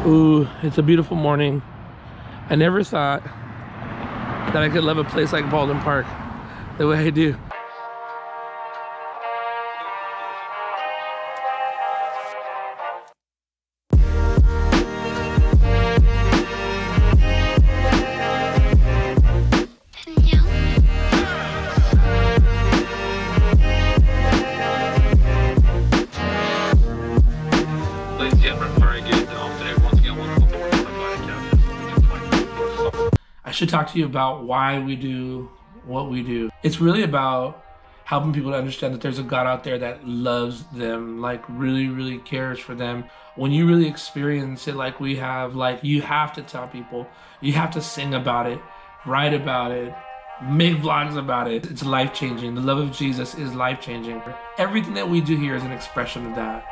Ooh, it's a beautiful morning. I never thought that I could love a place like Baldwin Park the way I do. I should talk to you about why we do what we do. It's really about helping people to understand that there's a God out there that loves them, like really cares for them. When you really experience it like we have, like you have to tell people, you have to sing about it, write about it, make vlogs about it. It's life-changing. The love of Jesus is life-changing. Everything that we do here is an expression of that.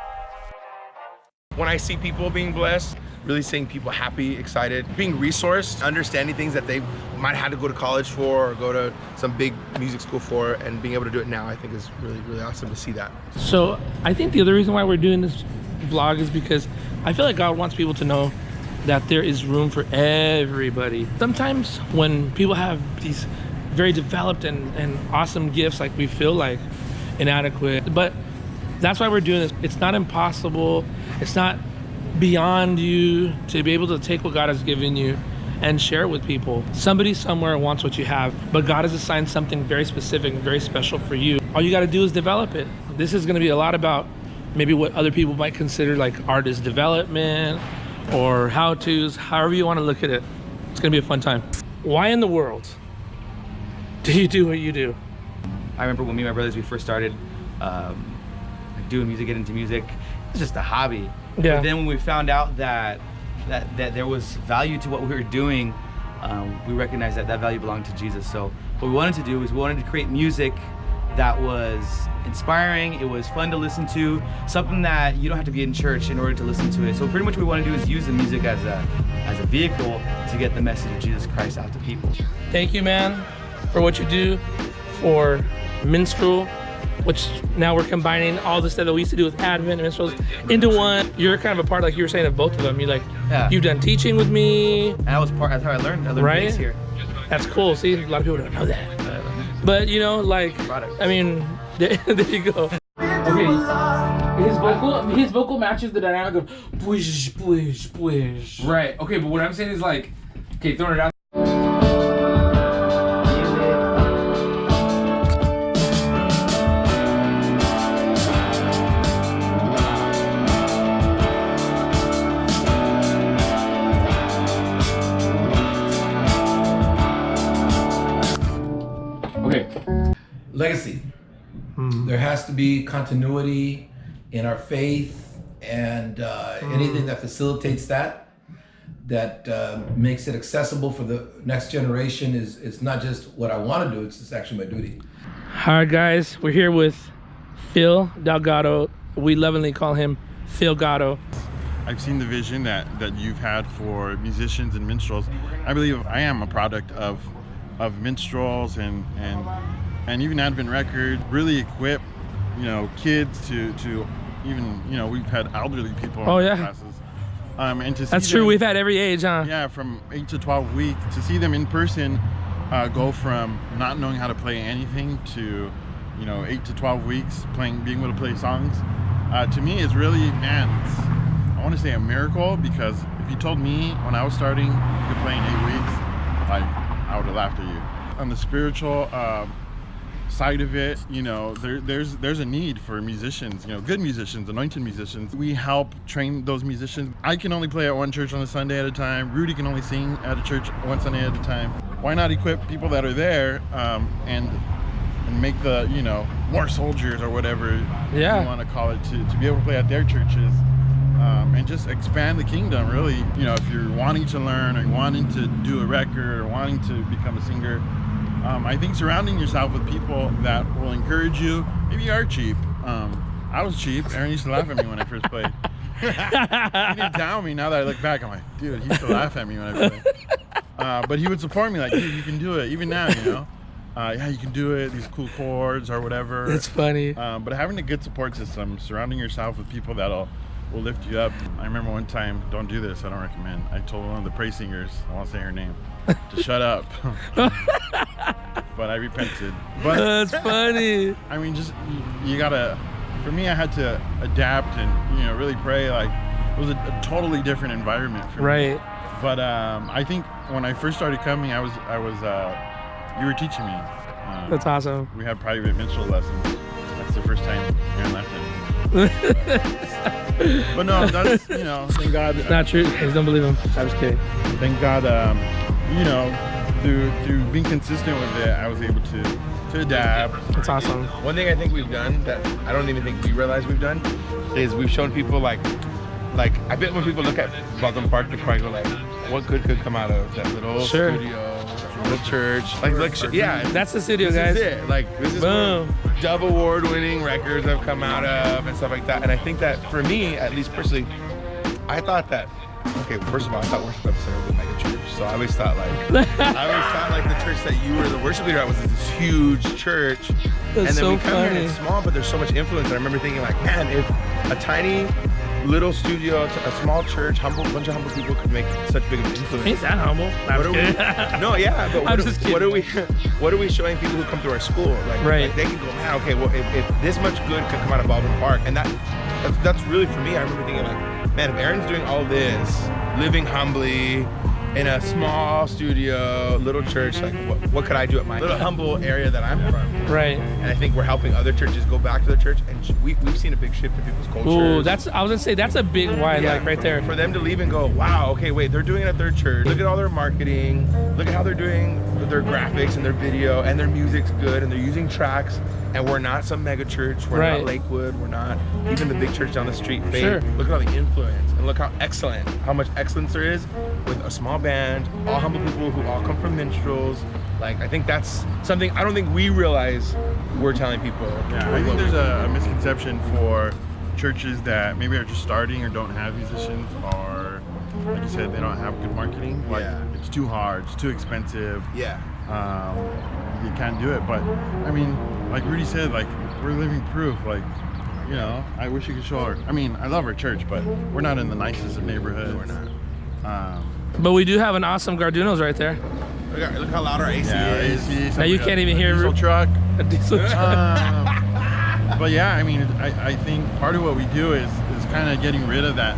When I see people being blessed, really seeing people happy, excited, being resourced, understanding things that they might have had to go to college for or go to some big music school for, and being able to do it now, I think is really awesome to see that. So I think the other reason why we're doing this vlog is because I feel like God wants people to know that there is room for everybody. Sometimes when people have these very developed and awesome gifts, like we feel like inadequate, but that's why we're doing this. It's not impossible. It's not beyond you to be able to take what God has given you and share it with people. Somebody somewhere wants what you have, but God has assigned something very specific and very special for you. All you got to do is develop it. This is going to be a lot about maybe what other people might consider like artist development or how-tos, however you want to look at it. It's going to be a fun time. Why in the world do you do what you do? I remember when me and my brothers, we first started doing music, getting into music. It's just a hobby. Yeah. But then when we found out that there was value to what we were doing, we recognized that that value belonged to Jesus. So what we wanted to do is we wanted to create music that was inspiring, it was fun to listen to, something that you don't have to be in church in order to listen to it. So pretty much what we want to do is use the music as a vehicle to get the message of Jesus Christ out to people. Thank you, man, for what you do for Minstrel, which now we're combining all the stuff that we used to do with Advent and Minstrels into one. You're kind of a part, like you were saying, of both of them. You've done teaching with me. And that's how I learned right? bass here. That's cool. See, a lot of people don't know that. But you know, like, I mean, there you go. Okay, his vocal matches the dynamic of bwish, bwish, bwish. Right. Okay, but what I'm saying is like, okay, throwing it out. Legacy. There has to be continuity in our faith, and anything that facilitates that makes it accessible for the next generation is not just what I want to do, it's actually my duty. All right, guys, we're here with Phil Delgado. We lovingly call him Phil Gatto. I've seen the vision that you've had for musicians and minstrels. I believe I am a product of minstrels and even Advent Record really equip, kids to even, we've had elderly people in classes. And to see That's true, we've had every age, huh? Yeah, from 8 to 12 weeks, to see them in person go from not knowing how to play anything to, 8 to 12 weeks being able to play songs, to me is really, I want to say a miracle, because if you told me when I was starting you could play in 8 weeks, like, I would have laughed at you. On the spiritual side of it, there's a need for musicians, good musicians, anointed musicians. We help train those musicians. I can only play at one church on a Sunday at a time. Rudy can only sing at a church one Sunday at a time. Why not equip people that are there and make the, more soldiers or whatever you want to call it, to be able to play at their churches, and just expand the kingdom, really. If you're wanting to learn or wanting to do a record or wanting to become a singer, I think surrounding yourself with people that will encourage you. Maybe you are cheap. I was cheap. Aaron used to laugh at me when I first played. He didn't tell me. Now that I look back, I'm like, dude, he used to laugh at me when I played. But he would support me, like, dude, you can do it. Even now, yeah, you can do it. These cool chords or whatever. It's funny. But having a good support system, surrounding yourself with people that'll will lift you up. I remember one time, don't do this, I don't recommend. I told one of the praise singers, I won't say her name, to shut up. But I repented. But That's funny. I mean, just you gotta. For me, I had to adapt and really pray. Like it was a totally different environment for me. Right. But I think when I first started coming, I was you were teaching me. That's awesome. We had private minstrel lessons. That's the first time Aaron left it. But no, that's thank God. It's not true. I just don't believe him. I was kidding. Thank God. Through being consistent with it, I was able to adapt. That's awesome. One thing I think we've done that I don't even think we realize we've done is we've shown people like I bet when people look at Baldwin Park, they probably go like, what good could come out of that little Sure. studio, little church? Yeah, That's the studio, this guys. is it. Like this is Boom. where Dove Award-winning records have come out of and stuff like that. And I think that for me, at least personally, I thought that. Okay, first of all, I thought worship episode was like a church. So I always thought like the church that you were the worship leader at was this huge church. That's and then so we come here and funny. it's small, but there's so much influence. And I remember thinking like, man, if a tiny little studio, a small church, bunch of humble people could make such big of an influence. Ain't that humble? What are we? No, yeah, but I'm just kidding. what are we showing people who come to our school? Right. Like they can go, man, okay, well, if this much good could come out of Baldwin Park, and that's really for me. I remember thinking like, man, if Aaron's doing all this, living humbly in a small studio, little church, like what could I do at my little humble area that I'm from? Right. And I think we're helping other churches go back to the church, and we've seen a big shift in people's culture. Ooh, I was gonna say that's a big why, like right there. For them to leave and go, wow, okay, wait, they're doing it at their church. Look at all their marketing. Look at how they're doing their graphics and their video, and their music's good, and they're using tracks. And we're not some mega church. We're Right. not Lakewood. We're not even the big church down the street. Faith. Sure. Look at all the influence, and look how much excellence there is with a small band, all humble people who all come from minstrels. Like, I think that's something I don't think we realize we're telling people. Yeah, I think there's a misconception for churches that maybe are just starting or don't have musicians, or like you said, they don't have good marketing. Like it's too hard, it's too expensive. Yeah. You can't do it. But I mean, like Rudy said, like we're living proof. Like, I wish you could show our. I mean, I love our church, but we're not in the nicest of neighborhoods. We're not. But we do have an awesome Gardunos right there. Look how loud our AC is. Now you can't even hear diesel truck. a diesel truck. But yeah, I mean, I think part of what we do is kind of getting rid of that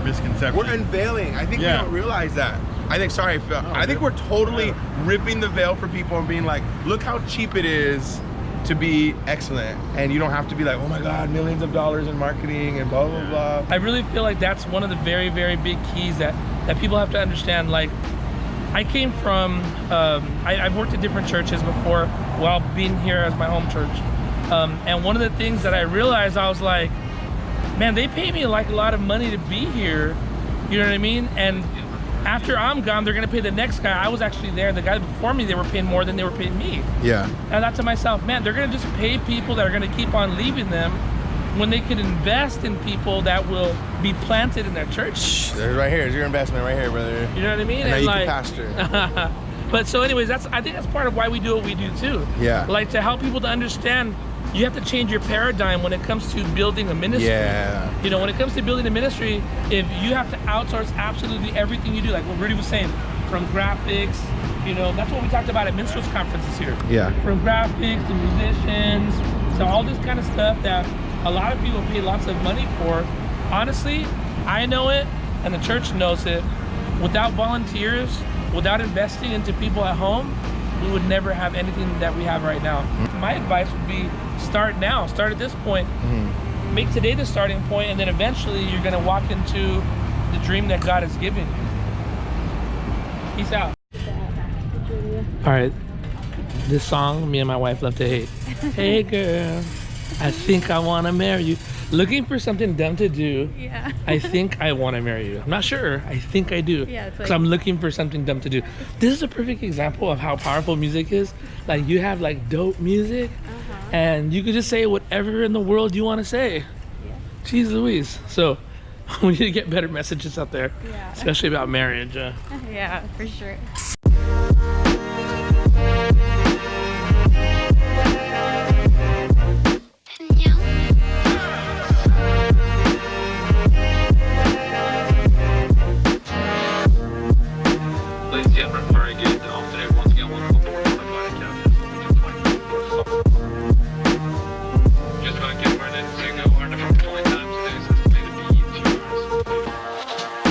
misconception. We're unveiling. I think we don't realize that. I think, sorry, Phil. I think we're totally ripping the veil for people and being like, look how cheap it is to be excellent. And you don't have to be like, oh my God, millions of dollars in marketing and blah, blah, blah. I really feel like that's one of the very, very big keys that people have to understand. Like, I came from, I've worked at different churches before while being here as my home church. And one of the things that I realized, I was like, man, they pay me like a lot of money to be here. You know what I mean? And after I'm gone, they're gonna pay the next guy. I was actually there. The guy before me, they were paying more than they were paying me. Yeah. And I thought to myself, man, they're gonna just pay people that are gonna keep on leaving them when they could invest in people that will be planted in their church. There's right here. There's your investment right here, brother. You know what I mean? And now you like, can pastor. But so anyways, I think that's part of why we do what we do too. Yeah. Like to help people to understand you have to change your paradigm when it comes to building a ministry. Yeah. You know, when it comes to building a ministry, if you have to outsource absolutely everything you do, like what Rudy was saying, from graphics, that's what we talked about at Minstrel's conferences here. Yeah. From graphics to musicians to all this kind of stuff that a lot of people pay lots of money for. Honestly, I know it and the church knows it. Without volunteers, without investing into people at home, we would never have anything that we have right now. My advice would be start now, start at this point, make today the starting point, and then eventually you're gonna walk into the dream that God has given you. Peace out. All right, this song, me and my wife love to hate. Hey girl, I think I wanna marry you. Looking for something dumb to do. Yeah. I think I want to marry you. I'm not sure. I think I do. Yeah, it's because like- I'm looking for something dumb to do. This is a perfect example of how powerful music is. Like you have like dope music, and you could just say whatever in the world you want to say. Yeah. Jeez Louise. So we need to get better messages out there, Yeah. especially about marriage. Yeah, for sure. completely different for